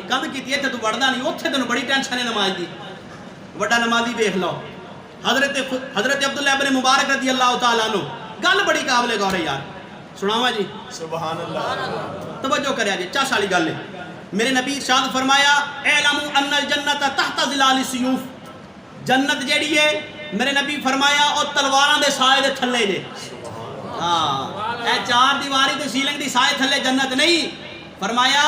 کند کی تھی تو وڑدا نہیں اوتھے تینوں بڑی ٹینشن ہے نماز دی وڈا نمازی دیکھ لو حضرت عبداللہ بن مبارک رضی اللہ تعالیٰ عنہ گل بڑی قابل غور ہے یار سناواں جی سبحان اللہ توجہ کریا جی چا سالی گل ہے میرے نبی ارشاد فرمایا اعلموا ان الجنت تحت ظلال السیوف جنت جیڑی ہے میرے نبی فرمایا او تلواراں دے سائے دے تھلے جے ہاں اے چار دیواری تے سیلنگ دی سائے تھلے جنت نہیں فرمایا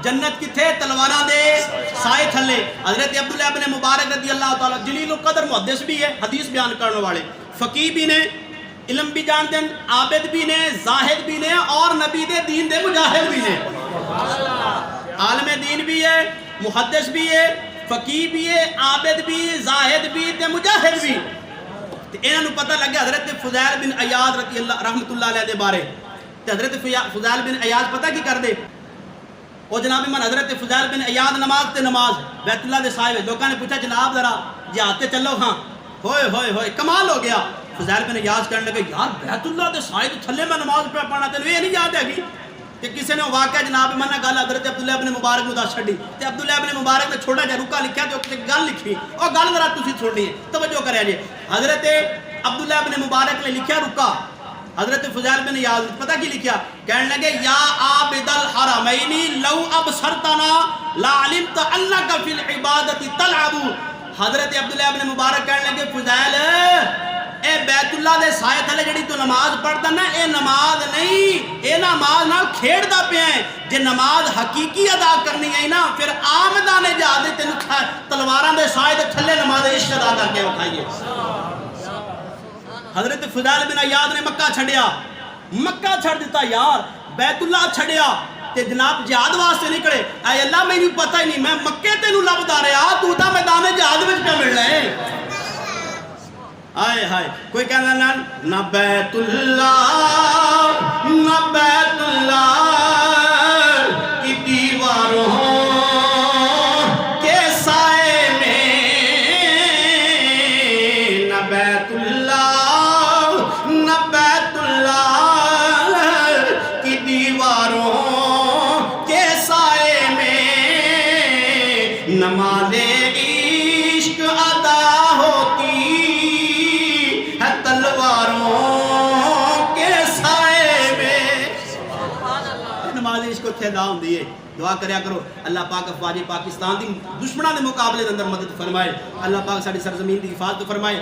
جنت کتھے تلواراں دے سائے تھلے حضرت عبداللہ بن مبارک رضی اللہ تعالیٰ جلیل القدر محدث بھی ہے حدیث بیان کرنے والے فقیہ بھی نے علم بھی جانتے ہیں عابد بھی نے زاہد بھی نے اور نبی دے دین دے مجاہد بھی نے عالم دین بھی ہے محدث بھی ہے فقیہ بھی ہے عابد بھی زاہد بھی تے مجاہد بھی انہاں نوں پتہ لگا حضرت فضیل بن عیاض رضی اللہ رحمت اللہ علیہ دے بارے تے حضرت فضیل بن عیاض پتہ کی کر دے او جناب من حضرت فضیل بن عیاض نماز تے نماز بیت اللہ دے سائے لوکاں نے پوچھا جناب ذرا جہاد تے چلو ہاں ہوئے ہوئے ہوئے کمال ہو گیا فضیل بن عیاض کہنے لگے یار بیت اللہ دے سائے تے تھلے میں نماز پہ پڑھنا تے یہ نہیں یاد ہے گی کہ کسی نے واقعہ جناب من گل حضرت عبداللہ بن مبارک نوں دس چھڈی تے عبداللہ بن مبارک نے چھوٹا جہا رکا لکھیا تے اوتے گل لکھی او گل ذرا تسی سننی ہے توجہ کریا جی حضرت عبداللہ بن مبارک نے لکھیا رکا حضرت فضیل بن عیاض پتہ کی لکھیا کہنے لگے یا عابد الحرمین لو ابصرتنا لعلمت انک فی العبادت تلعب حضرت عبداللہ بن مبارک کہنے لگے فضیل اے بیت اللہ دے سائے تھلے جڑی تو نماز پڑھدا نا اے نماز نہیں اے نماز نال کھیڑدا پیا ہے جے نماز حقیقی ادا کرنی ہے نا پھر آمدان جہاد تینوں تلواراں دے سائے دے تھلے نماز عشق ادا کر کے اٹھائیے حضرت فضیل بن عیاض نے مکہ چھڑیا مکہ چھڑ دیتا یار بیت اللہ چھڑیا تے جناب جہاد واسطے نکلے اے اللہ مینوں پتہ ہی نہیں میں مکے تینوں لبدا رہیا تو تا میدان جہاد وچ پہ ملنا ہے آئے ہائے کوئی کہنا نہ بیت اللہ کی دیواروں کے سائے میں نہ بیت اللہ کی دیواروں کے سائے میں نماز عشق ادا ہوتی تلواروں کے سائے میں نماز عشق اتھے ادا ہوندی ہے دعا کریا کرو اللہ پاک افواج پاکستان دی دشمناں دے مقابلے دے اندر مدد فرمائے اللہ پاک ساڈی سرزمین دی حفاظت فرمائے